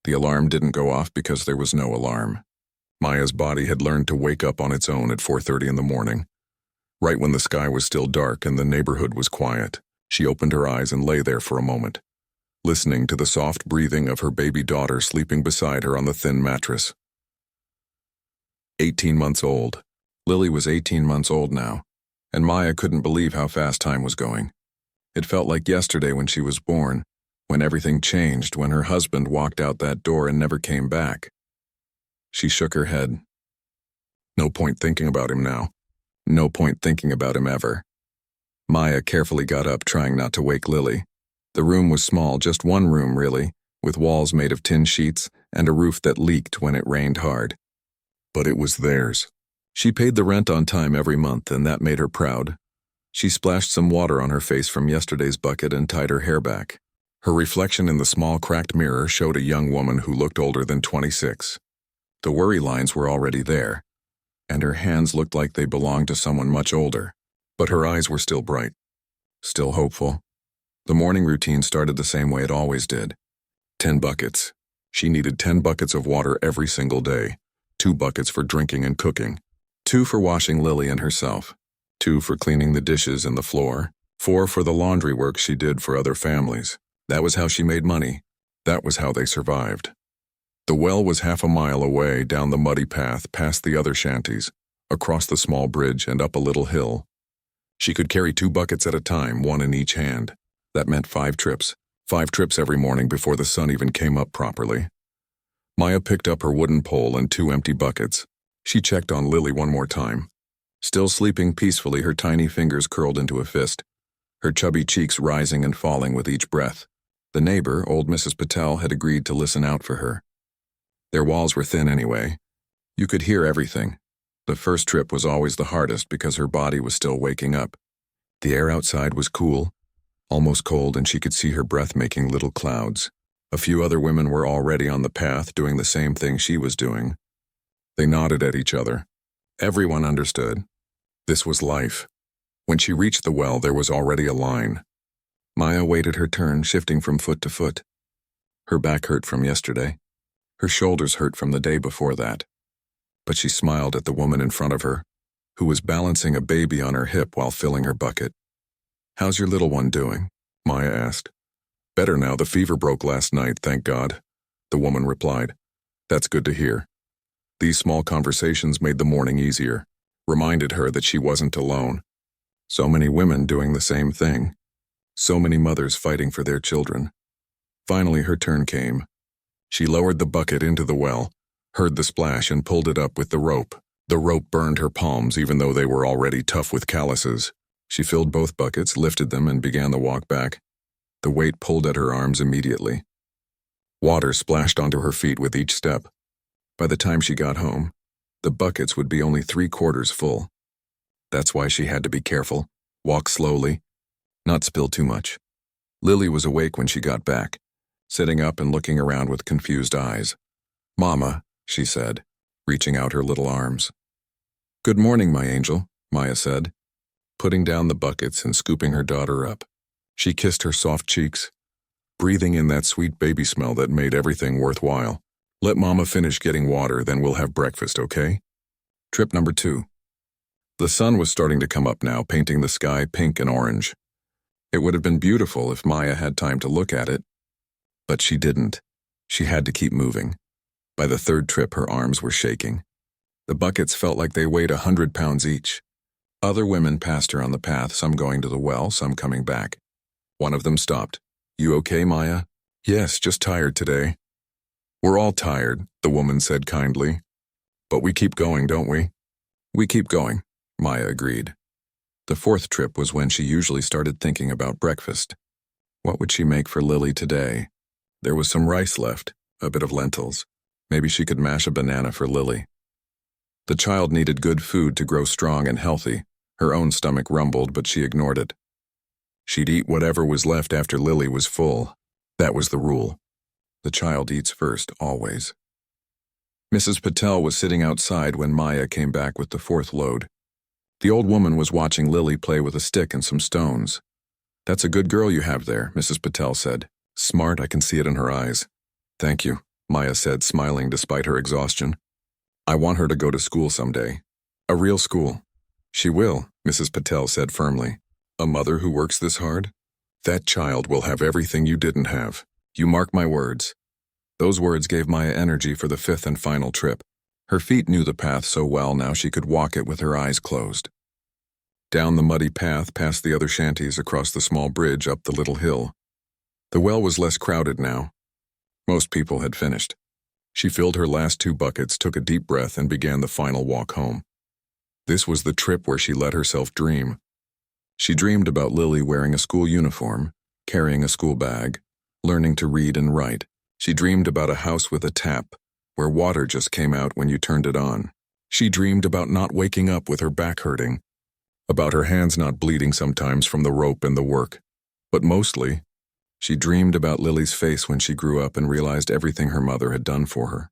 The alarm didn't go off because there was no alarm. Maya's body had learned to wake up on its own at 4:30 in the morning. Right when the sky was still dark and the neighborhood was quiet, she opened her eyes and lay there for a moment, listening to the soft breathing of her baby daughter sleeping beside her on the thin mattress. 18 months old. Lily was 18 months old now, and Maya couldn't believe how fast time was going. It felt like yesterday when she was born, when everything changed, when her husband walked out that door and never came back. She shook her head. No point thinking about him now. No point thinking about him ever. Maya carefully got up, trying not to wake Lily. The room was small, just one room really, with walls made of tin sheets and a roof that leaked when it rained hard. But it was theirs. She paid the rent on time every month, and that made her proud. She splashed some water on her face from yesterday's bucket and tied her hair back. Her reflection in the small cracked mirror showed a young woman who looked older than 26. The worry lines were already there, and her hands looked like they belonged to someone much older. But her eyes were still bright, still hopeful. The morning routine started the same way it always did. 10 buckets. She needed 10 buckets of water every single day. 2 buckets for drinking and cooking. 2 for washing Lily and herself. 2 for cleaning the dishes and the floor. 4 for the laundry work she did for other families. That was how she made money. That was how they survived. The well was half a mile away, down the muddy path, past the other shanties, across the small bridge and up a little hill. She could carry 2 buckets at a time, 1 in each hand. That meant 5 trips. 5 trips every morning before the sun even came up properly. Maya picked up her wooden pole and 2 empty buckets. She checked on Lily one more time. Still sleeping peacefully, her tiny fingers curled into a fist, her chubby cheeks rising and falling with each breath. The neighbor, old Mrs. Patel, had agreed to listen out for her. Their walls were thin anyway. You could hear everything. The first trip was always the hardest because her body was still waking up. The air outside was cool, almost cold, and she could see her breath making little clouds. A few other women were already on the path doing the same thing she was doing. They nodded at each other. Everyone understood. This was life. When she reached the well, there was already a line. Maya waited her turn, shifting from foot to foot. Her back hurt from yesterday. Her shoulders hurt from the day before that. But she smiled at the woman in front of her, who was balancing a baby on her hip while filling her bucket. "How's your little one doing?" Maya asked. "Better now. The fever broke last night, thank God," the woman replied. "That's good to hear." These small conversations made the morning easier, reminded her that she wasn't alone. So many women doing the same thing. So many mothers fighting for their children. Finally, her turn came. She lowered the bucket into the well, heard the splash, and pulled it up with the rope. The rope burned her palms even though they were already tough with calluses. She filled both buckets, lifted them, and began the walk back. The weight pulled at her arms immediately. Water splashed onto her feet with each step. By the time she got home, the buckets would be only 3/4 full. That's why she had to be careful, walk slowly, not spill too much. Lily was awake when she got back, sitting up and looking around with confused eyes. "Mama," she said, reaching out her little arms. "Good morning, my angel," Maya said, putting down the buckets and scooping her daughter up. She kissed her soft cheeks, breathing in that sweet baby smell that made everything worthwhile. "Let Mama finish getting water, then we'll have breakfast, okay?" Trip number 2. The sun was starting to come up now, painting the sky pink and orange. It would have been beautiful if Maya had time to look at it, but she didn't. She had to keep moving. By the 3rd trip, her arms were shaking. The buckets felt like they weighed 100 pounds each. Other women passed her on the path, some going to the well, some coming back. One of them stopped. "You okay, Maya?" "Yes, just tired today." "We're all tired," the woman said kindly. "But we keep going, don't we?" "We keep going," Maya agreed. The 4th trip was when she usually started thinking about breakfast. What would she make for Lily today? There was some rice left, a bit of lentils. Maybe she could mash a banana for Lily. The child needed good food to grow strong and healthy. Her own stomach rumbled, but she ignored it. She'd eat whatever was left after Lily was full. That was the rule. The child eats first, always. Mrs. Patel was sitting outside when Maya came back with the 4th load. The old woman was watching Lily play with a stick and some stones. "That's a good girl you have there," Mrs. Patel said. "Smart, I can see it in her eyes." "Thank you," Maya said, smiling despite her exhaustion. I want her to go to school someday. A real school. She will, Mrs. Patel said firmly. A mother who works this hard? That child will have everything you didn't have. You mark my words. Those words gave Maya energy for the fifth and final trip. Her feet knew the path so well now she could walk it with her eyes closed. Down the muddy path past the other shanties across the small bridge up the little hill. The well was less crowded now. Most people had finished. She filled her last 2 buckets, took a deep breath, and began the final walk home. This was the trip where she let herself dream. She dreamed about Lily wearing a school uniform, carrying a school bag, learning to read and write. She dreamed about a house with a tap, where water just came out when you turned it on. She dreamed about not waking up with her back hurting, about her hands not bleeding sometimes from the rope and the work. But mostly, she dreamed about Lily's face when she grew up and realized everything her mother had done for her.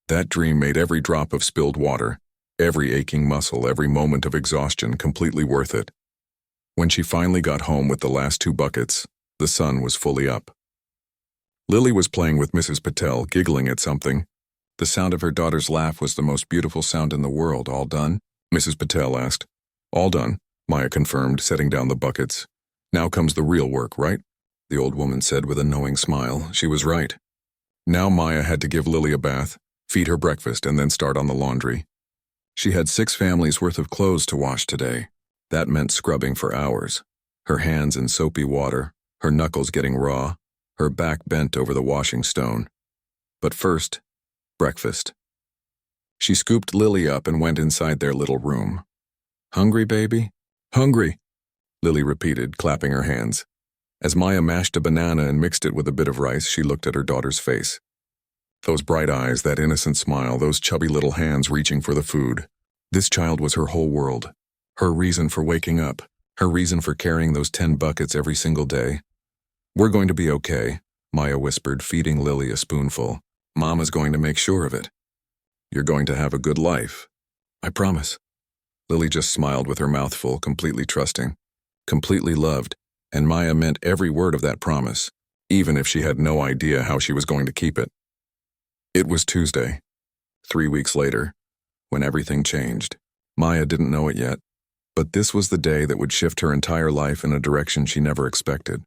That dream made every drop of spilled water, every aching muscle, every moment of exhaustion completely worth it. When she finally got home with the last 2 buckets, the sun was fully up. Lily was playing with Mrs. Patel, giggling at something. The sound of her daughter's laugh was the most beautiful sound in the world. All done? Mrs. Patel asked. All done, Maya confirmed, setting down the buckets. Now comes the real work, right? The old woman said with a knowing smile. She was right. Now Maya had to give Lily a bath, feed her breakfast, and then start on the laundry. She had 6 families' worth of clothes to wash today. That meant scrubbing for hours. Her hands in soapy water, her knuckles getting raw, her back bent over the washing stone. But first, breakfast. She scooped Lily up and went inside their little room. Hungry, baby? Hungry, Lily repeated, clapping her hands. As Maya mashed a banana and mixed it with a bit of rice, she looked at her daughter's face. Those bright eyes, that innocent smile, those chubby little hands reaching for the food. This child was her whole world. Her reason for waking up. Her reason for carrying those 10 buckets every single day. We're going to be okay, Maya whispered, feeding Lily a spoonful. Mama's going to make sure of it. You're going to have a good life. I promise. Lily just smiled with her mouth full, completely trusting, completely loved, and Maya meant every word of that promise, even if she had no idea how she was going to keep it. It was Tuesday, 3 weeks later, when everything changed. Maya didn't know it yet, but this was the day that would shift her entire life in a direction she never expected.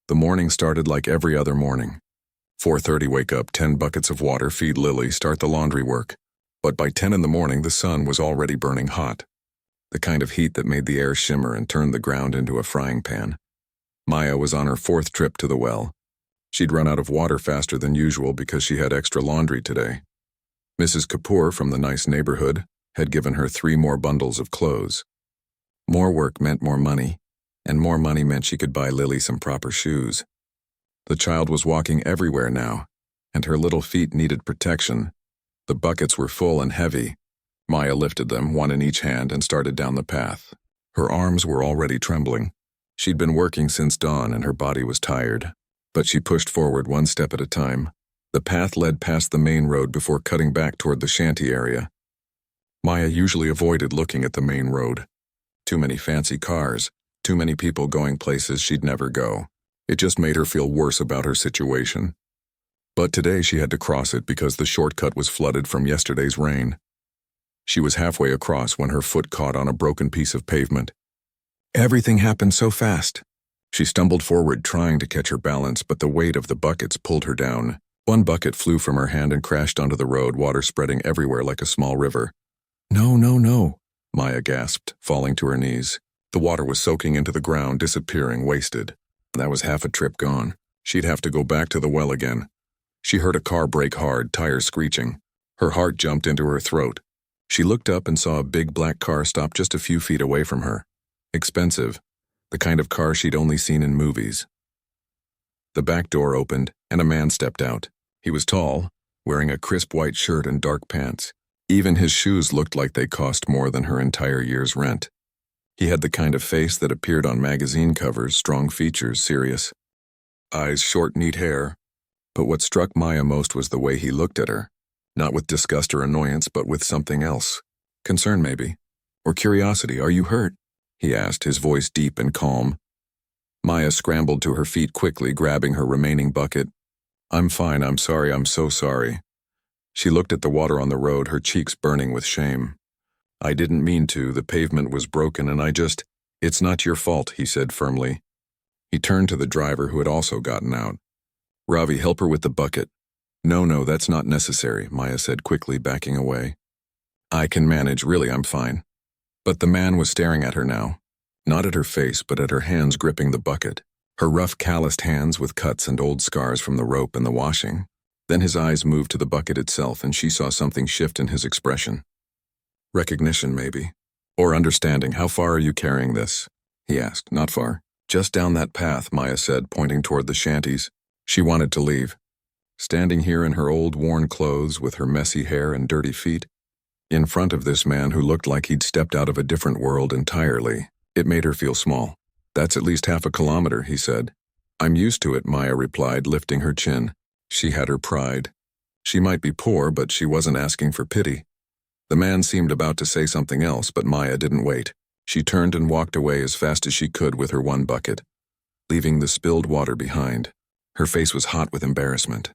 The morning started like every other morning. 4:30 wake up, 10 buckets of water, feed Lily, start the laundry work. But by 10 in the morning, the sun was already burning hot. The kind of heat that made the air shimmer and turned the ground into a frying pan. Maya was on her 4th trip to the well. She'd run out of water faster than usual because she had extra laundry today. Mrs. Kapoor from the nice neighborhood had given her 3 more bundles of clothes. More work meant more money, and more money meant she could buy Lily some proper shoes. The child was walking everywhere now, and her little feet needed protection. The buckets were full and heavy. Maya lifted them, 1 in each hand, and started down the path. Her arms were already trembling. She'd been working since dawn, and her body was tired. But she pushed forward 1 step at a time. The path led past the main road before cutting back toward the shanty area. Maya usually avoided looking at the main road. Too many fancy cars, too many people going places she'd never go. It just made her feel worse about her situation. But today she had to cross it because the shortcut was flooded from yesterday's rain. She was halfway across when her foot caught on a broken piece of pavement. Everything happened so fast. She stumbled forward trying to catch her balance, but the weight of the buckets pulled her down. 1 bucket flew from her hand and crashed onto the road, water spreading everywhere like a small river. No, no, no, Maya gasped, falling to her knees. The water was soaking into the ground, disappearing, wasted. That was half a trip gone. She'd have to go back to the well again. She heard a car brake hard, tires screeching. Her heart jumped into her throat. She looked up and saw a big black car stop just a few feet away from her. Expensive, the kind of car she'd only seen in movies. The back door opened, and a man stepped out. He was tall, wearing a crisp white shirt and dark pants. Even his shoes looked like they cost more than her entire year's rent. He had the kind of face that appeared on magazine covers, strong features, serious. Eyes, short, neat hair. But what struck Maya most was the way he looked at her. Not with disgust or annoyance, but with something else. Concern, maybe. Or curiosity. Are you hurt? He asked, his voice deep and calm. Maya scrambled to her feet quickly, grabbing her remaining bucket. I'm fine, I'm sorry, I'm so sorry. She looked at the water on the road, her cheeks burning with shame. I didn't mean to, the pavement was broken and It's not your fault, he said firmly. He turned to the driver who had also gotten out. Ravi, help her with the bucket. No, that's not necessary, Maya said quickly, backing away. I can manage, really, I'm fine. But the man was staring at her now. Not at her face, but at her hands gripping the bucket. Her rough, calloused hands with cuts and old scars from the rope and the washing. Then his eyes moved to the bucket itself, and she saw something shift in his expression. Recognition, maybe. Or understanding. How far are you carrying this? He asked. Not far. Just down that path, Maya said, pointing toward the shanties. She wanted to leave. Standing here in her old, worn clothes with her messy hair and dirty feet, in front of this man who looked like he'd stepped out of a different world entirely, it made her feel small. That's at least 1/2 kilometer, he said. I'm used to it, Maya replied, lifting her chin. She had her pride. She might be poor, but she wasn't asking for pity. The man seemed about to say something else, but Maya didn't wait. She turned and walked away as fast as she could with her one bucket, leaving the spilled water behind. Her face was hot with embarrassment.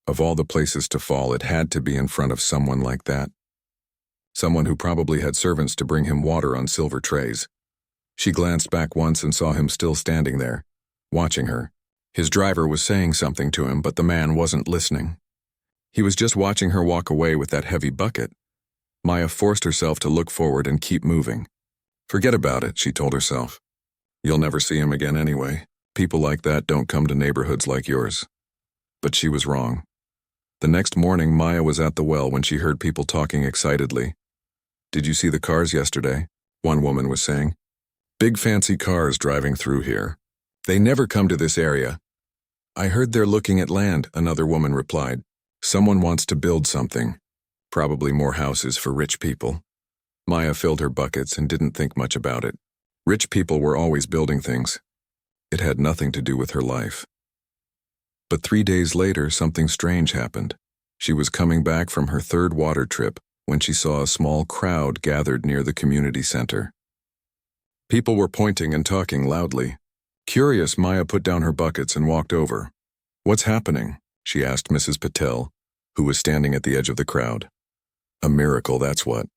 Of all the places to fall, it had to be in front of someone like that. Someone who probably had servants to bring him water on silver trays. She glanced back once and saw him still standing there, watching her. His driver was saying something to him, but the man wasn't listening. He was just watching her walk away with that heavy bucket. Maya forced herself to look forward and keep moving. Forget about it, she told herself. You'll never see him again anyway. People like that don't come to neighborhoods like yours. But she was wrong. The next morning, Maya was at the well when she heard people talking excitedly. Did you see the cars yesterday? One woman was saying. Big fancy cars driving through here. They never come to this area. I heard they're looking at land, another woman replied. Someone wants to build something. Probably more houses for rich people. Maya filled her buckets and didn't think much about it. Rich people were always building things. It had nothing to do with her life. But 3 days later, something strange happened. She was coming back from her 3rd water trip when she saw a small crowd gathered near the community center. People were pointing and talking loudly. Curious, Maya put down her buckets and walked over. What's happening? She asked Mrs. Patel, who was standing at the edge of the crowd. A miracle, that's what,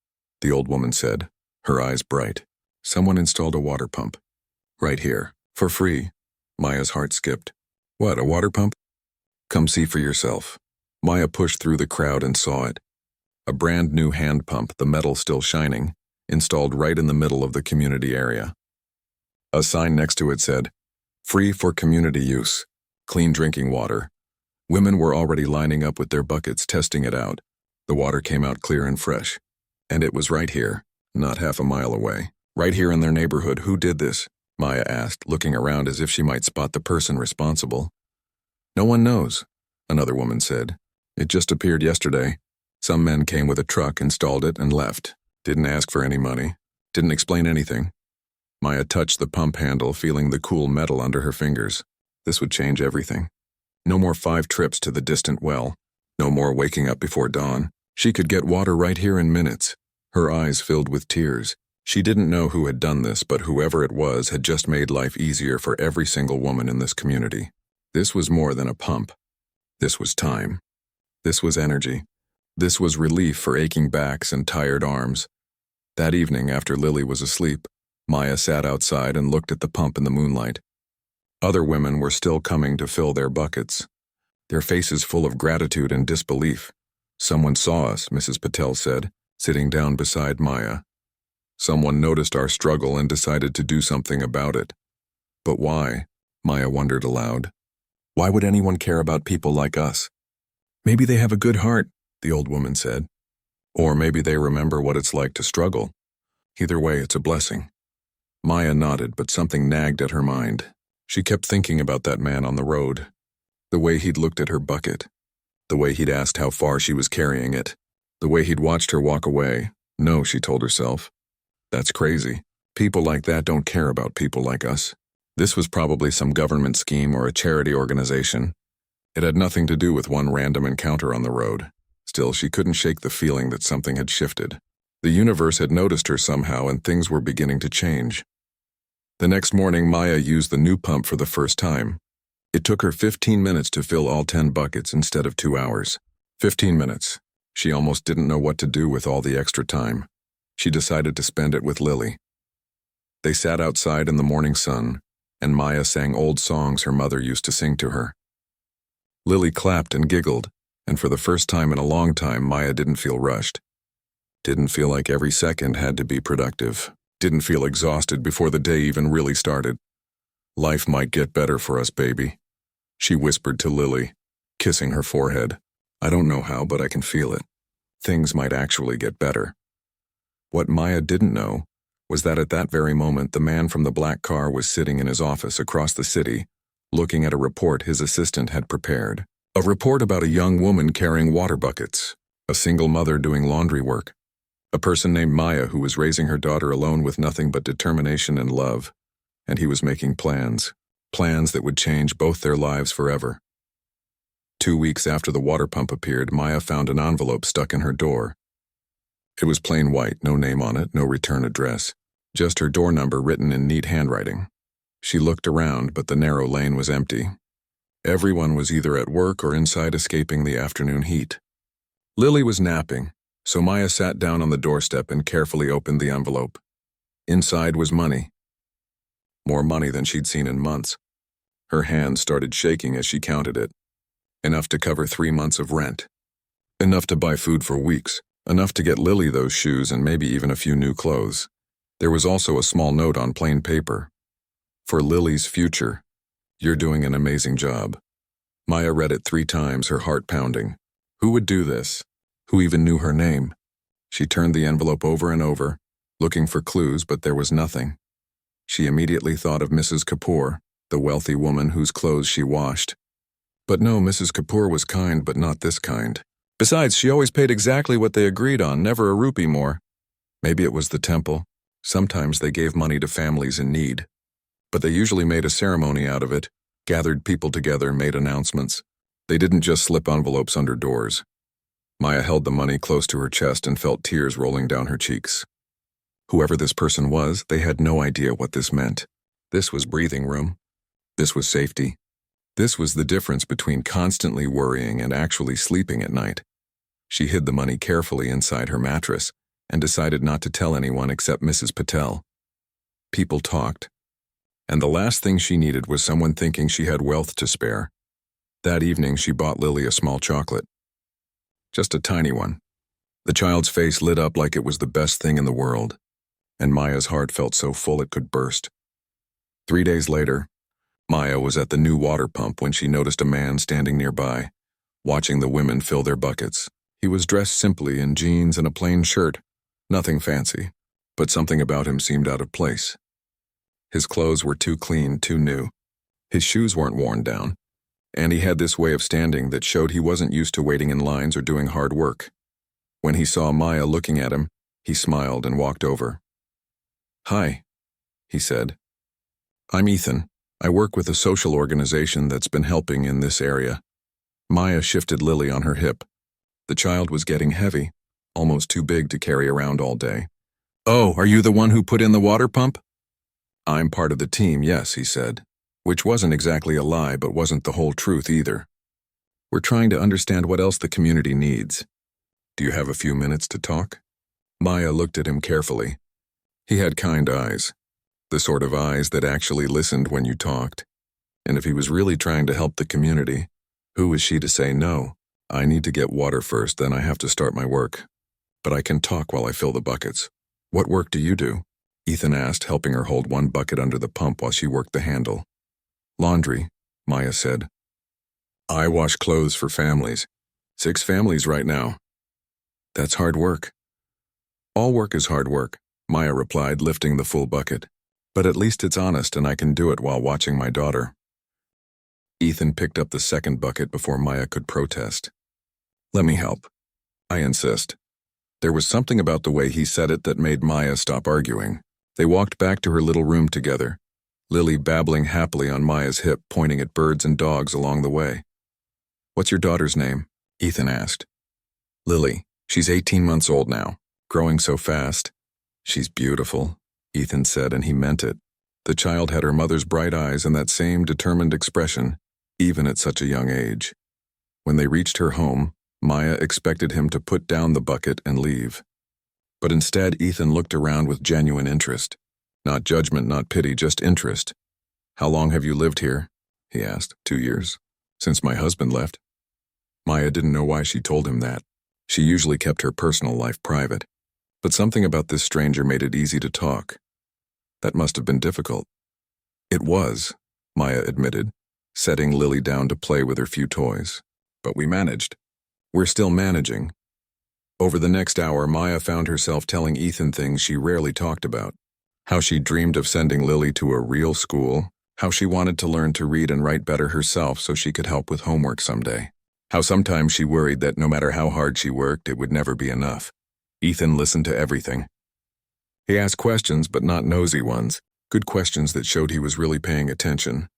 the old woman said, her eyes bright. Someone installed a water pump. Right here, for free. Maya's heart skipped. What, a water pump? Come see for yourself. Maya pushed through the crowd and saw it. A brand new hand pump, the metal still shining, installed right in the middle of the community area. A sign next to it said, Free for community use. Clean drinking water. Women were already lining up with their buckets, testing it out. The water came out clear and fresh. And it was right here, not half a mile away. Right here in their neighborhood. Who did this? Maya asked, looking around as if she might spot the person responsible. No one knows, another woman said. It just appeared yesterday. Some men came with a truck, installed it, and left. Didn't ask for any money. Didn't explain anything. Maya touched the pump handle, feeling the cool metal under her fingers. This would change everything. No more 5 trips to the distant well. No more waking up before dawn. She could get water right here in minutes. Her eyes filled with tears. She didn't know who had done this, but whoever it was had just made life easier for every single woman in this community. This was more than a pump. This was time. This was energy. This was relief for aching backs and tired arms. That evening, after Lily was asleep, Maya sat outside and looked at the pump in the moonlight. Other women were still coming to fill their buckets, their faces full of gratitude and disbelief. Someone saw us, Mrs. Patel said, sitting down beside Maya. Someone noticed our struggle and decided to do something about it. But why? Maya wondered aloud. Why would anyone care about people like us? Maybe they have a good heart, the old woman said. Or maybe they remember what it's like to struggle. Either way, it's a blessing. Maya nodded, but something nagged at her mind. She kept thinking about that man on the road. The way he'd looked at her bucket. The way he'd asked how far she was carrying it. The way he'd watched her walk away. No, she told herself. That's crazy. People like that don't care about people like us. This was probably some government scheme or a charity organization. It had nothing to do with one random encounter on the road. Still, she couldn't shake the feeling that something had shifted. The universe had noticed her somehow, and things were beginning to change. The next morning, Maya used the new pump for the first time. It took her 15 minutes to fill all 10 buckets instead of 2 hours. 15 minutes. She almost didn't know what to do with all the extra time. She decided to spend it with Lily. They sat outside in the morning sun, and Maya sang old songs her mother used to sing to her. Lily clapped and giggled, and for the first time in a long time, Maya didn't feel rushed. Didn't feel like every second had to be productive. Didn't feel exhausted before the day even really started. Life might get better for us, baby, she whispered to Lily, kissing her forehead. I don't know how, but I can feel it. Things might actually get better. What Maya didn't know was that at that very moment the man from the black car was sitting in his office across the city, looking at a report his assistant had prepared. A report about a young woman carrying water buckets, a single mother doing laundry work, a person named Maya who was raising her daughter alone with nothing but determination and love, and he was making plans that would change both their lives forever. 2 weeks after the water pump appeared, Maya found an envelope stuck in her door. It was plain white, no name on it, no return address, just her door number written in neat handwriting. She looked around, but the narrow lane was empty. Everyone was either at work or inside escaping the afternoon heat. Lily was napping, so Maya sat down on the doorstep and carefully opened the envelope. Inside was money. More money than she'd seen in months. Her hands started shaking as she counted it. Enough to cover 3 months of rent. Enough to buy food for weeks. Enough to get Lily those shoes and maybe even a few new clothes. There was also a small note on plain paper. For Lily's future, you're doing an amazing job. Maya read it 3 times, her heart pounding. Who would do this? Who even knew her name? She turned the envelope over and over, looking for clues, but there was nothing. She immediately thought of Mrs. Kapoor, the wealthy woman whose clothes she washed. But no, Mrs. Kapoor was kind, but not this kind. Besides, she always paid exactly what they agreed on, never a rupee more. Maybe it was the temple. Sometimes they gave money to families in need. But they usually made a ceremony out of it, gathered people together, made announcements. They didn't just slip envelopes under doors. Maya held the money close to her chest and felt tears rolling down her cheeks. Whoever this person was, they had no idea what this meant. This was breathing room. This was safety. This was the difference between constantly worrying and actually sleeping at night. She hid the money carefully inside her mattress and decided not to tell anyone except Mrs. Patel. People talked, and the last thing she needed was someone thinking she had wealth to spare. That evening, she bought Lily a small chocolate. Just a tiny one. The child's face lit up like it was the best thing in the world, and Maya's heart felt so full it could burst. 3 days later, Maya was at the new water pump when she noticed a man standing nearby, watching the women fill their buckets. He was dressed simply in jeans and a plain shirt, nothing fancy, but something about him seemed out of place. His clothes were too clean, too new. His shoes weren't worn down, and he had this way of standing that showed he wasn't used to waiting in lines or doing hard work. When he saw Maya looking at him, he smiled and walked over. "Hi," he said. "I'm Ethan. I work with a social organization that's been helping in this area." Maya shifted Lily on her hip. The child was getting heavy, almost too big to carry around all day. "Oh, are you the one who put in the water pump?" "I'm part of the team, yes," he said, which wasn't exactly a lie but wasn't the whole truth either. "We're trying to understand what else the community needs. Do you have a few minutes to talk?" Maya looked at him carefully. He had kind eyes. The sort of eyes that actually listened when you talked. And if he was really trying to help the community, who was she to say no? "I need to get water first, then I have to start my work. But I can talk while I fill the buckets." "What work do you do?" Ethan asked, helping her hold one bucket under the pump while she worked the handle. "Laundry," Maya said. "I wash clothes for families. 6 families right now." "That's hard work." "All work is hard work," Maya replied, lifting the full bucket. "But at least it's honest and I can do it while watching my daughter." Ethan picked up the second bucket before Maya could protest. "Let me help. I insist." There was something about the way he said it that made Maya stop arguing. They walked back to her little room together, Lily babbling happily on Maya's hip, pointing at birds and dogs along the way. "What's your daughter's name?" Ethan asked. "Lily. She's 18 months old now, growing so fast." "She's beautiful," Ethan said, and he meant it. The child had her mother's bright eyes and that same determined expression. even at such a young age. When they reached her home, Maya expected him to put down the bucket and leave. But instead, Ethan looked around with genuine interest. Not judgment, not pity, just interest. "How long have you lived here?" he asked. 2 years. "Since my husband left." Maya didn't know why she told him that. She usually kept her personal life private. But something about this stranger made it easy to talk. That must have been difficult. It was, Maya admitted, setting Lily down to play with her few toys. "But we managed. We're still managing." Over the next hour, Maya found herself telling Ethan things she rarely talked about. How she dreamed of sending Lily to a real school. How she wanted to learn to read and write better herself so she could help with homework someday. How sometimes she worried that no matter how hard she worked, it would never be enough. Ethan listened to everything. He asked questions, but not nosy ones. Good questions that showed he was really paying attention.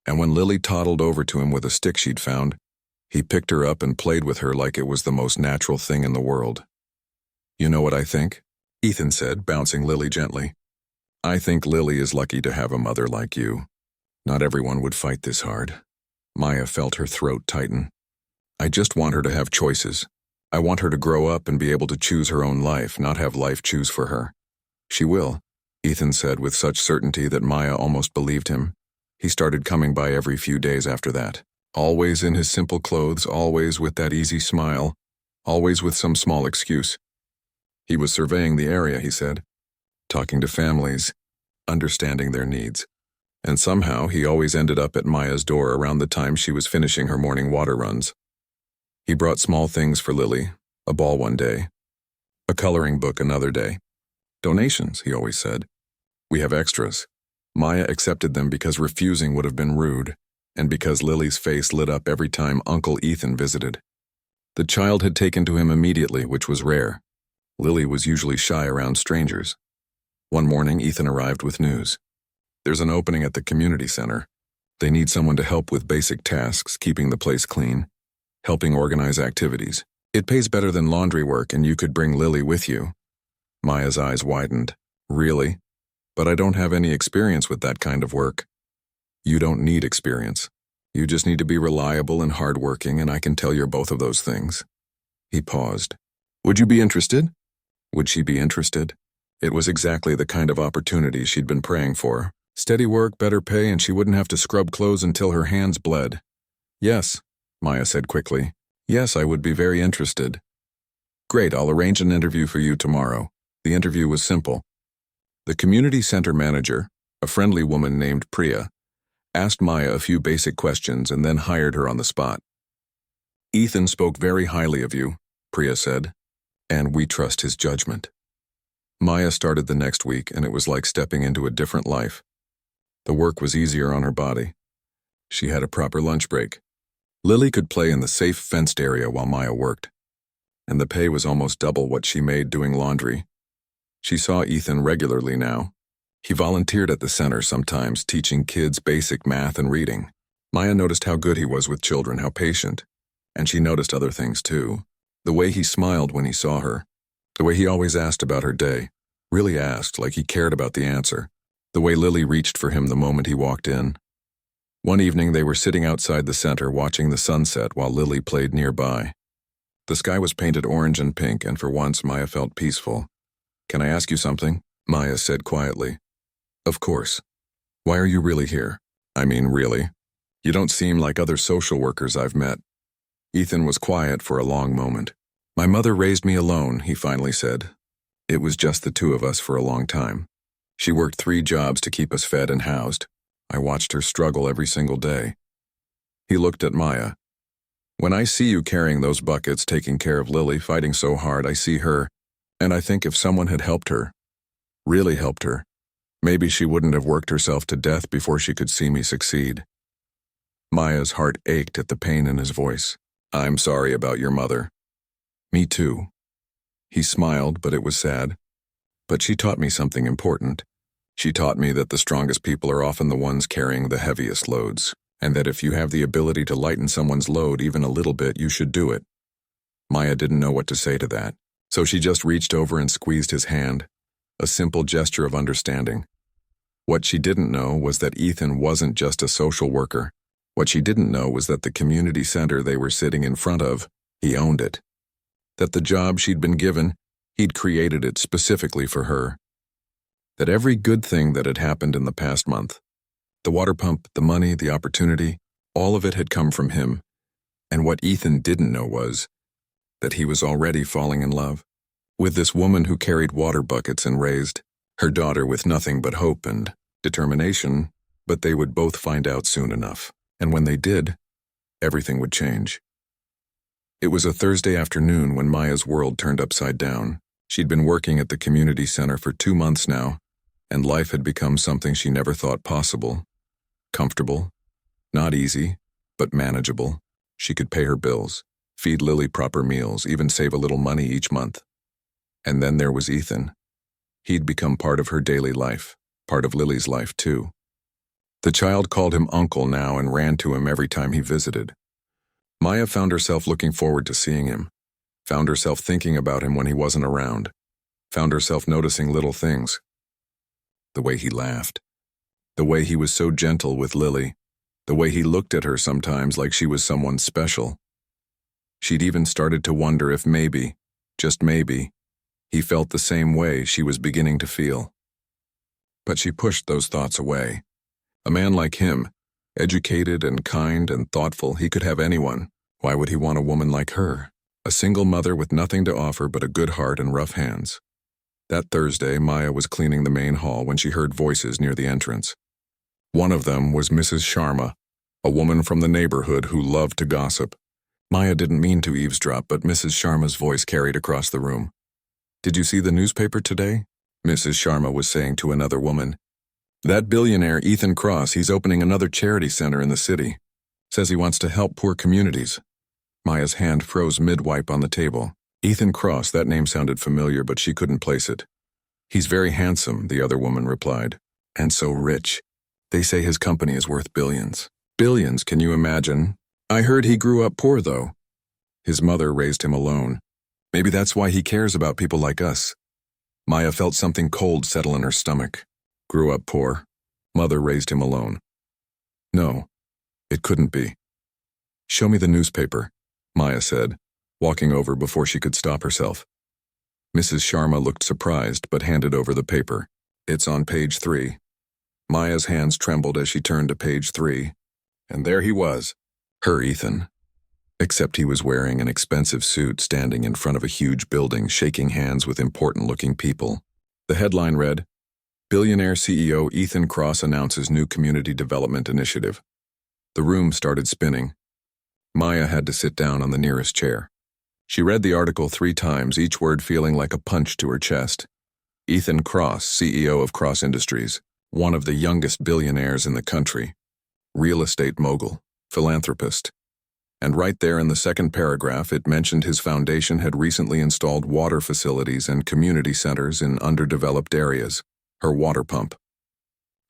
And when Lily toddled over to him with a stick she'd found, he picked her up and played with her like it was the most natural thing in the world. "You know what I think?" Ethan said, bouncing Lily gently. "I think Lily is lucky to have a mother like you. Not everyone would fight this hard." Maya felt her throat tighten. "I just want her to have choices. I want her to grow up and be able to choose her own life, not have life choose for her." "She will," Ethan said with such certainty that Maya almost believed him. He started coming by every few days after that. Always in his simple clothes, always with that easy smile, always with some small excuse. He was surveying the area, he said, talking to families, understanding their needs. And somehow he always ended up at Maya's door around the time she was finishing her morning water runs. He brought small things for Lily, a ball one day, a coloring book another day. "Donations," he always said. "We have extras." Maya accepted them because refusing would have been rude, and because Lily's face lit up every time Uncle Ethan visited. The child had taken to him immediately, which was rare. Lily was usually shy around strangers. One morning, Ethan arrived with news. "There's an opening at the community center. They need someone to help with basic tasks, keeping the place clean, helping organize activities. It pays better than laundry work, and you could bring Lily with you." Maya's eyes widened. "Really? But I don't have any experience with that kind of work." "You don't need experience. You just need to be reliable and hardworking, and I can tell you're both of those things." He paused. "Would you be interested?" Would she be interested? It was exactly the kind of opportunity she'd been praying for. Steady work, better pay, and she wouldn't have to scrub clothes until her hands bled. "Yes," Maya said quickly. "Yes, I would be very interested." "Great, I'll arrange an interview for you tomorrow." The interview was simple. The community center manager, a friendly woman named Priya, asked Maya a few basic questions and then hired her on the spot. "Ethan spoke very highly of you," Priya said, "and we trust his judgment." Maya started the next week, and it was like stepping into a different life. The work was easier on her body. She had a proper lunch break. Lily could play in the safe fenced area while Maya worked. And the pay was almost double what she made doing laundry. She saw Ethan regularly now. He volunteered at the center sometimes, teaching kids basic math and reading. Maya noticed how good he was with children, how patient. And she noticed other things too. The way he smiled when he saw her. The way he always asked about her day. Really asked, like he cared about the answer. The way Lily reached for him the moment he walked in. One evening they were sitting outside the center watching the sunset while Lily played nearby. The sky was painted orange and pink, and for once Maya felt peaceful. "Can I ask you something?" Maya said quietly. "Of course. Why are you really here? I mean, really. You don't seem like other social workers I've met." Ethan was quiet for a long moment. "My mother raised me alone," he finally said. "It was just the two of us for a long time. She worked 3 jobs to keep us fed and housed. I watched her struggle every single day." He looked at Maya. "When I see you carrying those buckets, taking care of Lily, fighting so hard, I see her, and I think if someone had helped her, really helped her, maybe she wouldn't have worked herself to death before she could see me succeed." Maya's heart ached at the pain in his voice. "I'm sorry about your mother." "Me too." He smiled, but it was sad. "But she taught me something important. She taught me that the strongest people are often the ones carrying the heaviest loads, and that if you have the ability to lighten someone's load even a little bit, you should do it." Maya didn't know what to say to that, so she just reached over and squeezed his hand, a simple gesture of understanding. What she didn't know was that Ethan wasn't just a social worker. What she didn't know was that the community center they were sitting in front of, he owned it. That the job she'd been given, he'd created it specifically for her. That every good thing that had happened in the past month, the water pump, the money, the opportunity, all of it had come from him. And what Ethan didn't know was that he was already falling in love with this woman who carried water buckets and raised her daughter with nothing but hope and determination, but they would both find out soon enough. And when they did, everything would change. It was a Thursday afternoon when Maya's world turned upside down. She'd been working at the community center for 2 months now, and life had become something she never thought possible. Comfortable, not easy, but manageable. She could pay her bills, feed Lily proper meals, even save a little money each month. And then there was Ethan. He'd become part of her daily life, part of Lily's life too. The child called him uncle now and ran to him every time he visited. Maya found herself looking forward to seeing him, found herself thinking about him when he wasn't around, found herself noticing little things. The way he laughed, the way he was so gentle with Lily, the way he looked at her sometimes like she was someone special. She'd even started to wonder if maybe, just maybe, he felt the same way she was beginning to feel. But she pushed those thoughts away. A man like him, educated and kind and thoughtful, he could have anyone. Why would he want a woman like her? A single mother with nothing to offer but a good heart and rough hands. That Thursday, Maya was cleaning the main hall when she heard voices near the entrance. One of them was Mrs. Sharma, a woman from the neighborhood who loved to gossip. Maya didn't mean to eavesdrop, but Mrs. Sharma's voice carried across the room. "Did you see the newspaper today?" Mrs. Sharma was saying to another woman. "That billionaire, Ethan Cross, he's opening another charity center in the city. Says he wants to help poor communities." Maya's hand froze mid-wipe on the table. Ethan Cross, that name sounded familiar, but she couldn't place it. "He's very handsome," the other woman replied. "And so rich. They say his company is worth billions." "Billions, can you imagine? I heard he grew up poor, though. His mother raised him alone. Maybe that's why he cares about people like us." Maya felt something cold settle in her stomach. Grew up poor. Mother raised him alone. No, it couldn't be. "Show me the newspaper," Maya said, walking over before she could stop herself. Mrs. Sharma looked surprised but handed over the paper. "It's on page 3. Maya's hands trembled as she turned to page 3. And there he was, her Ethan. Except he was wearing an expensive suit standing in front of a huge building, shaking hands with important-looking people. The headline read, "Billionaire CEO Ethan Cross announces new community development initiative." The room started spinning. Maya had to sit down on the nearest chair. She read the article 3 times, each word feeling like a punch to her chest. Ethan Cross, CEO of Cross Industries, one of the youngest billionaires in the country, real estate mogul, philanthropist. And right there in the second paragraph, it mentioned his foundation had recently installed water facilities and community centers in underdeveloped areas. Her water pump.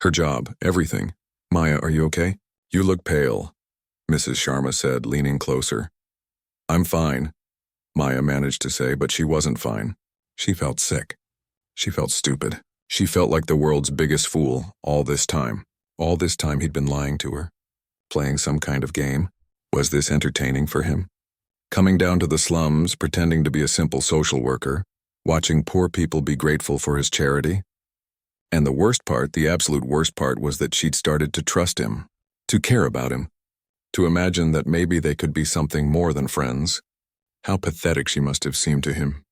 Her job, everything. "Maya, are you okay? You look pale," Mrs. Sharma said, leaning closer. "I'm fine," Maya managed to say, but she wasn't fine. She felt sick. She felt stupid. She felt like the world's biggest fool all this time. All this time he'd been lying to her. Playing some kind of game. Was this entertaining for him? Coming down to the slums, pretending to be a simple social worker, watching poor people be grateful for his charity. And the worst part, the absolute worst part, was that she'd started to trust him, to care about him, to imagine that maybe they could be something more than friends. How pathetic she must have seemed to him.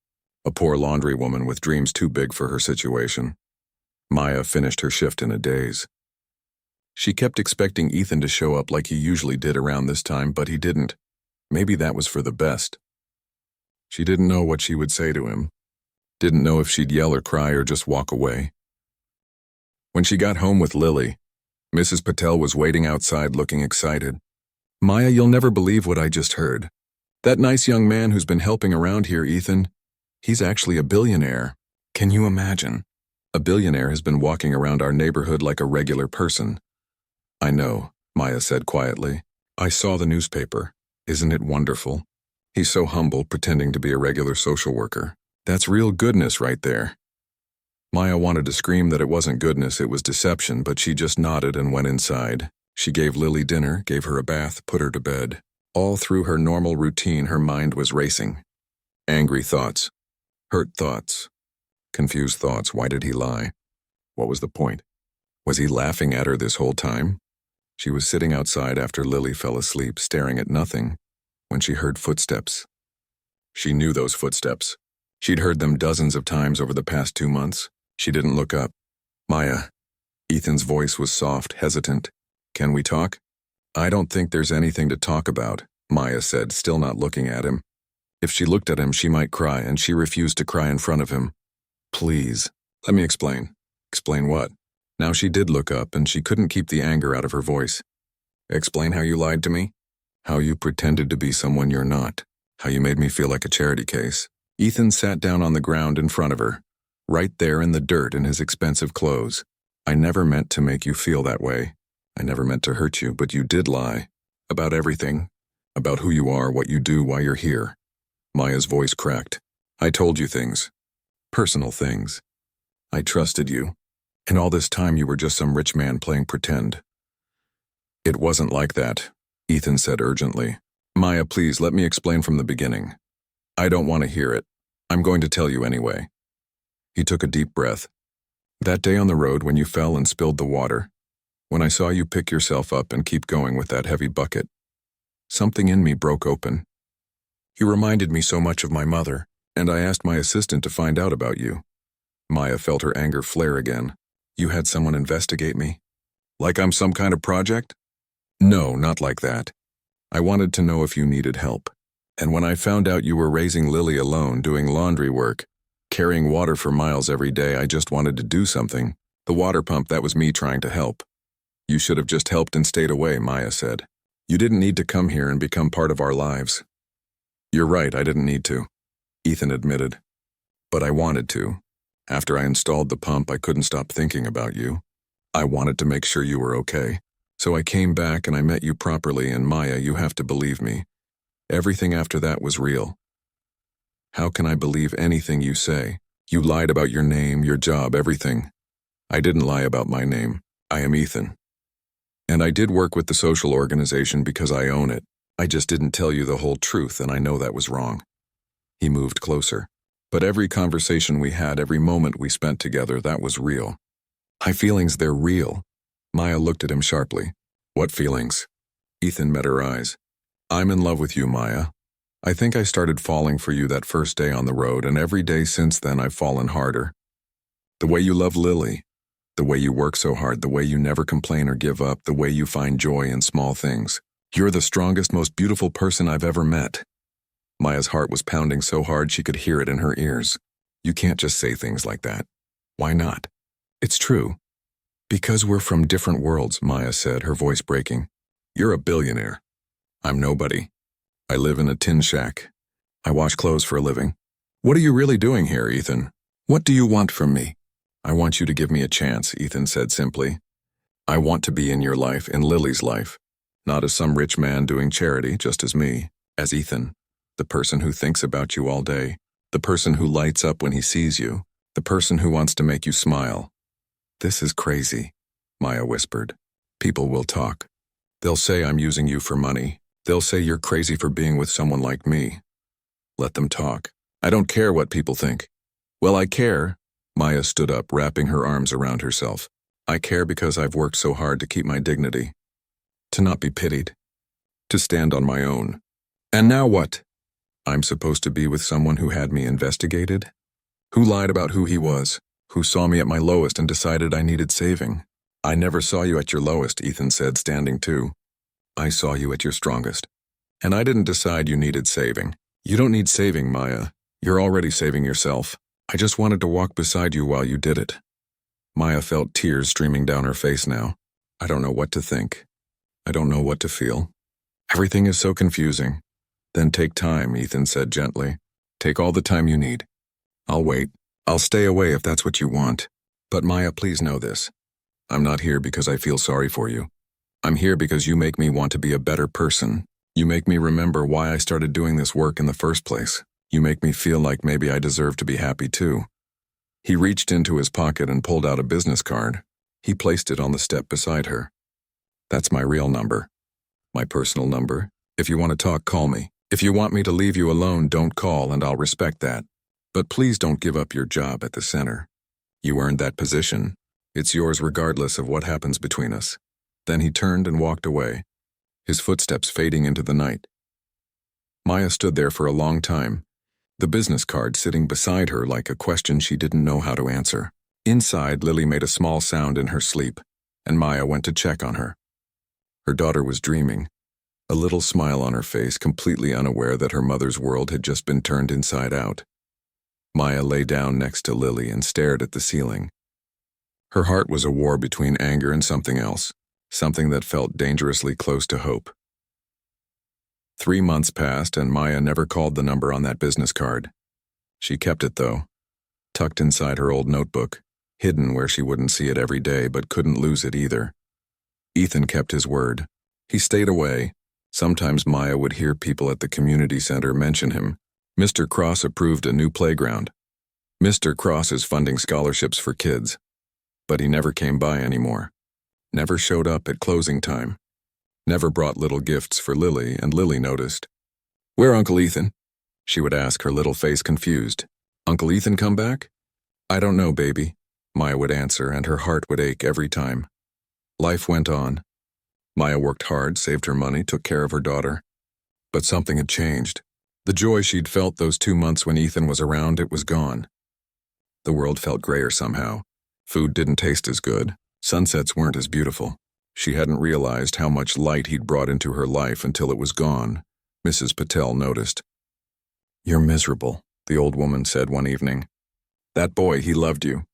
A poor laundry woman with dreams too big for her situation. Maya finished her shift in a daze. She kept expecting Ethan to show up like he usually did around this time, but he didn't. Maybe that was for the best. She didn't know what she would say to him. Didn't know if she'd yell or cry or just walk away. When she got home with Lily, Mrs. Patel was waiting outside looking excited. "Maya, you'll never believe what I just heard. That nice young man who's been helping around here, Ethan, he's actually a billionaire. Can you imagine? A billionaire has been walking around our neighborhood like a regular person." "I know," Maya said quietly. "I saw the newspaper. Isn't it wonderful? He's so humble, pretending to be a regular social worker. That's real goodness right there." Maya wanted to scream that it wasn't goodness, it was deception, but she just nodded and went inside. She gave Lily dinner, gave her a bath, put her to bed. All through her normal routine, her mind was racing. Angry thoughts. Hurt thoughts. Confused thoughts. Why did he lie? What was the point? Was he laughing at her this whole time? She was sitting outside after Lily fell asleep, staring at nothing, when she heard footsteps. She knew those footsteps. She'd heard them dozens of times over the past 2 months. She didn't look up. Maya. Ethan's voice was soft, hesitant. Can we talk? I don't think there's anything to talk about, Maya said, still not looking at him. If she looked at him, she might cry, and she refused to cry in front of him. Please, let me explain. Explain what? Now she did look up, and she couldn't keep the anger out of her voice. Explain how you lied to me? How you pretended to be someone you're not? How you made me feel like a charity case? Ethan sat down on the ground in front of her, right there in the dirt in his expensive clothes. I never meant to make you feel that way. I never meant to hurt you, but you did lie. About everything. About who you are, what you do, why you're here. Maya's voice cracked. I told you things. Personal things. I trusted you. And all this time you were just some rich man playing pretend. It wasn't like that, Ethan said urgently. Maya, please let me explain from the beginning. I don't want to hear it. I'm going to tell you anyway. He took a deep breath. That day on the road when you fell and spilled the water, when I saw you pick yourself up and keep going with that heavy bucket, something in me broke open. You reminded me so much of my mother, and I asked my assistant to find out about you. Maya felt her anger flare again. You had someone investigate me? Like I'm some kind of project? No, not like that. I wanted to know if you needed help. And when I found out you were raising Lily alone, doing laundry work, carrying water for miles every day, I just wanted to do something. The water pump, that was me trying to help. You should have just helped and stayed away, Maya said. You didn't need to come here and become part of our lives. You're right, I didn't need to, Ethan admitted. But I wanted to. After I installed the pump, I couldn't stop thinking about you. I wanted to make sure you were okay. So I came back and I met you properly, and Maya, you have to believe me. Everything after that was real. How can I believe anything you say? You lied about your name, your job, everything. I didn't lie about my name. I am Ethan. And I did work with the social organization because I own it. I just didn't tell you the whole truth, and I know that was wrong. He moved closer. But every conversation we had, every moment we spent together, that was real. My feelings, they're real. Maya looked at him sharply. What feelings? Ethan met her eyes. I'm in love with you, Maya. I think I started falling for you that first day on the road, and every day since then I've fallen harder. The way you love Lily, the way you work so hard, the way you never complain or give up, the way you find joy in small things. You're the strongest, most beautiful person I've ever met. Maya's heart was pounding so hard she could hear it in her ears. You can't just say things like that. Why not? It's true. Because we're from different worlds, Maya said, her voice breaking. You're a billionaire. I'm nobody. I live in a tin shack. I wash clothes for a living. What are you really doing here, Ethan? What do you want from me? I want you to give me a chance, Ethan said simply. I want to be in your life, in Lily's life. Not as some rich man doing charity, just as me, as Ethan. The person who thinks about you all day. The person who lights up when he sees you. The person who wants to make you smile. This is crazy, Maya whispered. People will talk. They'll say I'm using you for money. They'll say you're crazy for being with someone like me. Let them talk. I don't care what people think. Well, I care. Maya stood up, wrapping her arms around herself. I care because I've worked so hard to keep my dignity. To not be pitied. To stand on my own. And now what? I'm supposed to be with someone who had me investigated? Who lied about who he was? Who saw me at my lowest and decided I needed saving? I never saw you at your lowest, Ethan said, standing too. I saw you at your strongest. And I didn't decide you needed saving. You don't need saving, Maya. You're already saving yourself. I just wanted to walk beside you while you did it. Maya felt tears streaming down her face now. I don't know what to think. I don't know what to feel. Everything is so confusing. Then take time, Ethan said gently. Take all the time you need. I'll wait. I'll stay away if that's what you want. But Maya, please know this. I'm not here because I feel sorry for you. I'm here because you make me want to be a better person. You make me remember why I started doing this work in the first place. You make me feel like maybe I deserve to be happy too. He reached into his pocket and pulled out a business card. He placed it on the step beside her. That's my real number. My personal number. If you want to talk, call me. If you want me to leave you alone, don't call, and I'll respect that. But please don't give up your job at the center. You earned that position. It's yours regardless of what happens between us." Then he turned and walked away, his footsteps fading into the night. Maya stood there for a long time, the business card sitting beside her like a question she didn't know how to answer. Inside, Lily made a small sound in her sleep, and Maya went to check on her. Her daughter was dreaming, a little smile on her face, completely unaware that her mother's world had just been turned inside out. Maya lay down next to Lily and stared at the ceiling. Her heart was a war between anger and something else, something that felt dangerously close to hope. 3 months passed, and Maya never called the number on that business card. She kept it, though, tucked inside her old notebook, hidden where she wouldn't see it every day but couldn't lose it either. Ethan kept his word. He stayed away. Sometimes Maya would hear people at the community center mention him. Mr. Cross approved a new playground. Mr. Cross is funding scholarships for kids. But he never came by anymore. Never showed up at closing time. Never brought little gifts for Lily, and Lily noticed. "Where Uncle Ethan?" she would ask, her little face confused. "Uncle Ethan come back?" "I don't know, baby," Maya would answer, and her heart would ache every time. Life went on. Maya worked hard, saved her money, took care of her daughter. But something had changed. The joy she'd felt those 2 months when Ethan was around, it was gone. The world felt grayer somehow. Food didn't taste as good. Sunsets weren't as beautiful. She hadn't realized how much light he'd brought into her life until it was gone. Mrs. Patel noticed. "You're miserable," the old woman said one evening. "That boy, he loved you.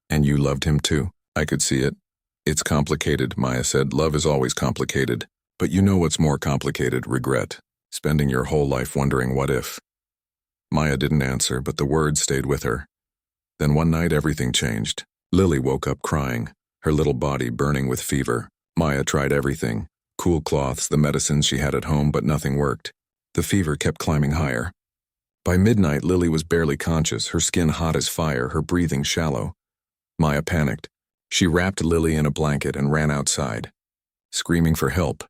And you loved him too. I could see it." "It's complicated," Maya said. "Love is always complicated. But you know what's more complicated? Regret. Spending your whole life wondering what if." Maya didn't answer, but the words stayed with her. Then one night everything changed. Lily woke up crying, her little body burning with fever. Maya tried everything. Cool cloths, the medicines she had at home, but nothing worked. The fever kept climbing higher. By midnight, Lily was barely conscious, her skin hot as fire, her breathing shallow. Maya panicked. She wrapped Lily in a blanket and ran outside, screaming for help.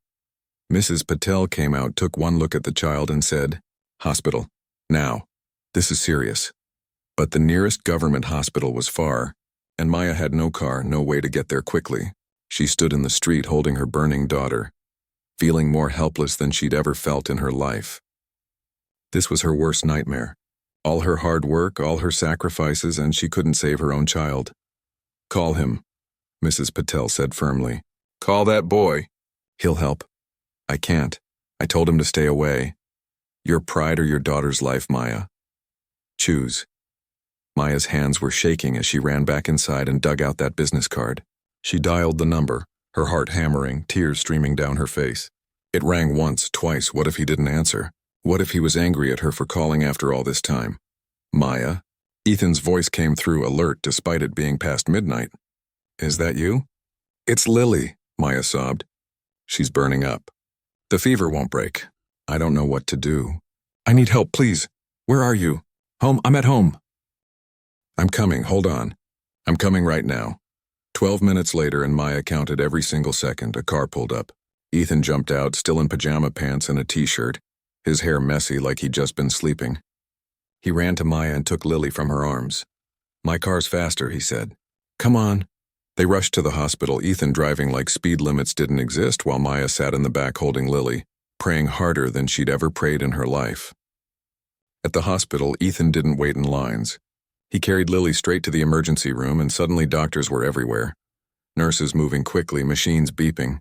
Mrs. Patel came out, took one look at the child and said, "Hospital. Now. This is serious." But the nearest government hospital was far, and Maya had no car, no way to get there quickly. She stood in the street holding her burning daughter, feeling more helpless than she'd ever felt in her life. This was her worst nightmare. All her hard work, all her sacrifices, and she couldn't save her own child. "Call him," Mrs. Patel said firmly. "Call that boy. He'll help." "I can't. I told him to stay away." "Your pride or your daughter's life, Maya? Choose." Maya's hands were shaking as she ran back inside and dug out that business card. She dialed the number, her heart hammering, tears streaming down her face. It rang once, twice. What if he didn't answer? What if he was angry at her for calling after all this time? "Maya?" Ethan's voice came through, alert despite it being past midnight. "Is that you?" "It's Lily," Maya sobbed. "She's burning up. The fever won't break. I don't know what to do. I need help, please. Where are you?" "Home. I'm at home." "I'm coming. Hold on. I'm coming right now." 12 minutes later, and Maya counted every single second, a car pulled up. Ethan jumped out, still in pajama pants and a t-shirt, his hair messy like he'd just been sleeping. He ran to Maya and took Lily from her arms. "My car's faster," he said. "Come on." They rushed to the hospital, Ethan driving like speed limits didn't exist, while Maya sat in the back holding Lily, praying harder than she'd ever prayed in her life. At the hospital, Ethan didn't wait in lines. He carried Lily straight to the emergency room, and suddenly doctors were everywhere. Nurses moving quickly, machines beeping.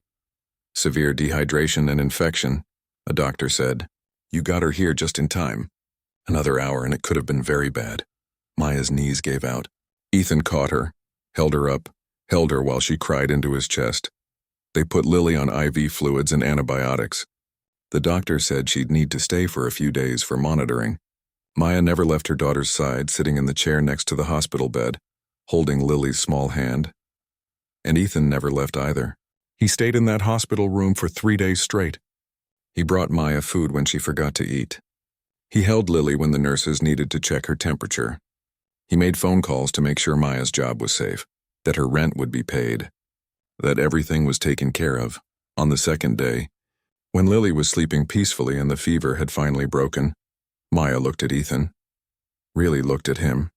"Severe dehydration and infection," a doctor said. "You got her here just in time." Another hour and it could have been very bad. Maya's knees gave out. Ethan caught her, held her up, held her while she cried into his chest. They put Lily on IV fluids and antibiotics. The doctor said she'd need to stay for a few days for monitoring. Maya never left her daughter's side, sitting in the chair next to the hospital bed, holding Lily's small hand. And Ethan never left either. He stayed in that hospital room for 3 days straight. He brought Maya food when she forgot to eat. He held Lily when the nurses needed to check her temperature. He made phone calls to make sure Maya's job was safe, that her rent would be paid, that everything was taken care of. On the second day, when Lily was sleeping peacefully and the fever had finally broken, Maya looked at Ethan. Really looked at him.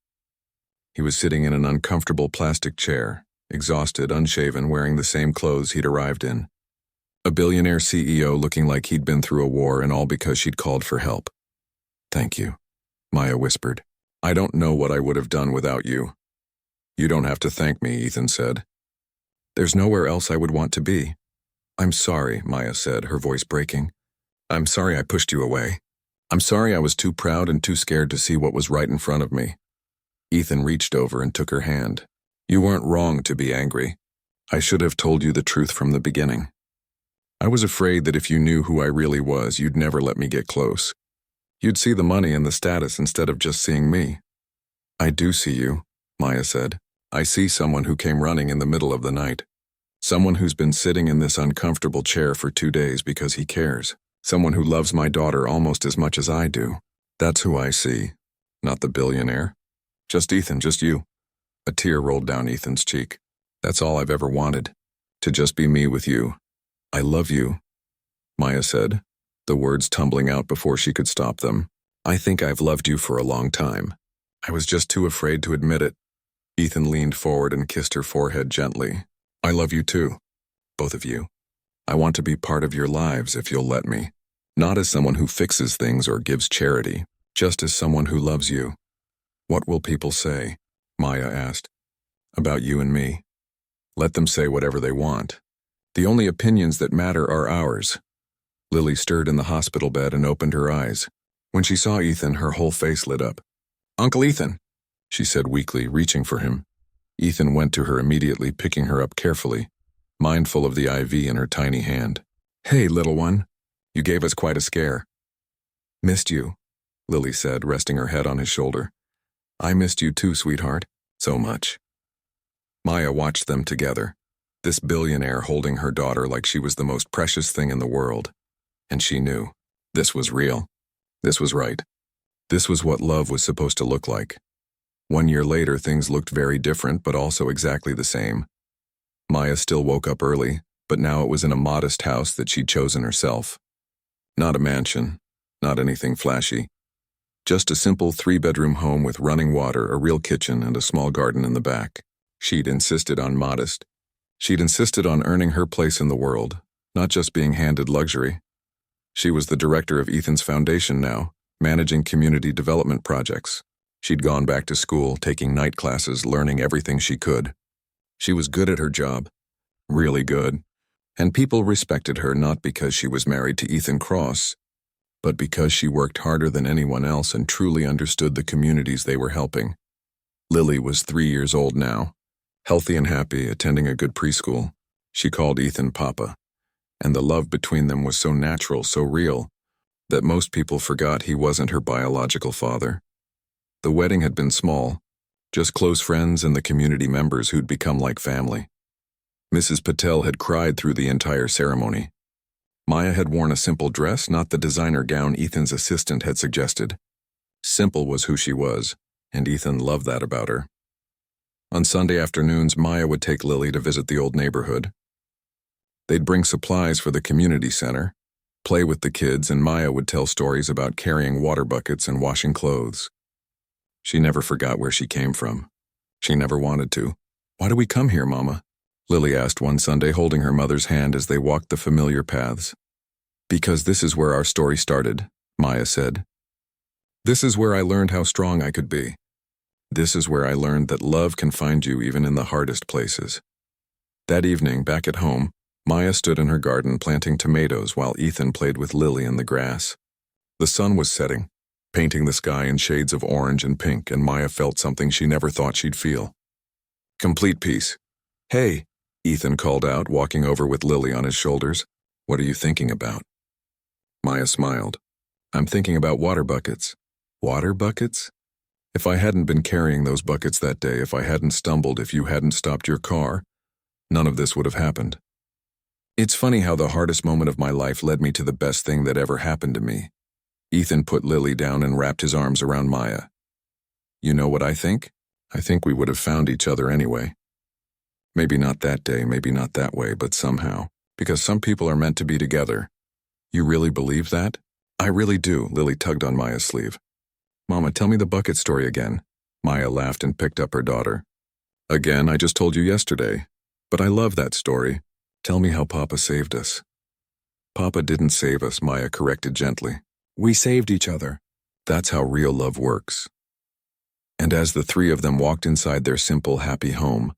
He was sitting in an uncomfortable plastic chair, exhausted, unshaven, wearing the same clothes he'd arrived in. A billionaire CEO looking like he'd been through a war, and all because she'd called for help. "Thank you," Maya whispered. "I don't know what I would have done without you." "You don't have to thank me," Ethan said. "There's nowhere else I would want to be." "I'm sorry," Maya said, her voice breaking. "I'm sorry I pushed you away. I'm sorry I was too proud and too scared to see what was right in front of me." Ethan reached over and took her hand. "You weren't wrong to be angry. I should have told you the truth from the beginning. I was afraid that if you knew who I really was, you'd never let me get close. You'd see the money and the status instead of just seeing me." "I do see you," Maya said. "I see someone who came running in the middle of the night. Someone who's been sitting in this uncomfortable chair for 2 days because he cares. Someone who loves my daughter almost as much as I do. That's who I see. Not the billionaire. Just Ethan, just you." A tear rolled down Ethan's cheek. "That's all I've ever wanted. To just be me with you. I love you," Maya said, the words tumbling out before she could stop them. "I think I've loved you for a long time. I was just too afraid to admit it." Ethan leaned forward and kissed her forehead gently. "I love you too. Both of you. I want to be part of your lives if you'll let me. Not as someone who fixes things or gives charity, just as someone who loves you." "What will people say?" Maya asked. "About you and me?" "Let them say whatever they want. The only opinions that matter are ours." Lily stirred in the hospital bed and opened her eyes. When she saw Ethan, her whole face lit up. "Uncle Ethan," she said weakly, reaching for him. Ethan went to her immediately, picking her up carefully, mindful of the IV in her tiny hand. "Hey, little one. You gave us quite a scare." "Missed you," Lily said, resting her head on his shoulder. "I missed you too, sweetheart. So much." Maya watched them together, this billionaire holding her daughter like she was the most precious thing in the world. And she knew. This was real. This was right. This was what love was supposed to look like. 1 year later, things looked very different, but also exactly the same. Maya still woke up early, but now it was in a modest house that she'd chosen herself. Not a mansion, not anything flashy. Just a simple 3-bedroom home with running water, a real kitchen, and a small garden in the back. She'd insisted on modest. She'd insisted on earning her place in the world, not just being handed luxury. She was the director of Ethan's foundation now, managing community development projects. She'd gone back to school, taking night classes, learning everything she could. She was good at her job, really good, and people respected her not because she was married to Ethan Cross, but because she worked harder than anyone else and truly understood the communities they were helping. Lily was 3 years old now, healthy and happy, attending a good preschool. She called Ethan Papa, and the love between them was so natural, so real, that most people forgot he wasn't her biological father. The wedding had been small, just close friends and the community members who'd become like family. Mrs. Patel had cried through the entire ceremony. Maya had worn a simple dress, not the designer gown Ethan's assistant had suggested. Simple was who she was, and Ethan loved that about her. On Sunday afternoons, Maya would take Lily to visit the old neighborhood. They'd bring supplies for the community center, play with the kids, and Maya would tell stories about carrying water buckets and washing clothes. She never forgot where she came from. She never wanted to. "Why do we come here, Mama?" Lily asked one Sunday, holding her mother's hand as they walked the familiar paths. "Because this is where our story started," Maya said. "This is where I learned how strong I could be. This is where I learned that love can find you even in the hardest places." That evening, back at home, Maya stood in her garden planting tomatoes while Ethan played with Lily in the grass. The sun was setting, painting the sky in shades of orange and pink, and Maya felt something she never thought she'd feel. Complete peace. "Hey," Ethan called out, walking over with Lily on his shoulders. "What are you thinking about?" Maya smiled. "I'm thinking about water buckets." "Water buckets?" "If I hadn't been carrying those buckets that day, if I hadn't stumbled, if you hadn't stopped your car, none of this would have happened. It's funny how the hardest moment of my life led me to the best thing that ever happened to me." Ethan put Lily down and wrapped his arms around Maya. "You know what I think? I think we would have found each other anyway. Maybe not that day, maybe not that way, but somehow. Because some people are meant to be together. You really believe that? I really do, Lily tugged on Maya's sleeve. Mama, tell me the bucket story again. Maya laughed and picked up her daughter. Again, I just told you yesterday. But I love that story. Tell me how Papa saved us. Papa didn't save us, Maya corrected gently. We saved each other. That's how real love works. And as the three of them walked inside their simple, happy home,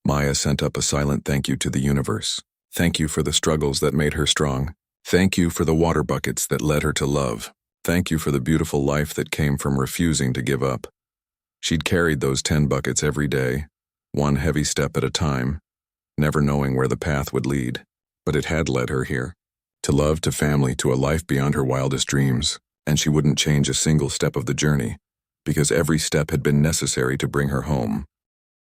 Maya sent up a silent thank you to the universe. Thank you for the struggles that made her strong. Thank you for the water buckets that led her to love. Thank you for the beautiful life that came from refusing to give up. She'd carried those 10 buckets every day, one heavy step at a time, never knowing where the path would lead. But it had led her here. To love, to family, to a life beyond her wildest dreams. And she wouldn't change a single step of the journey, because every step had been necessary to bring her home.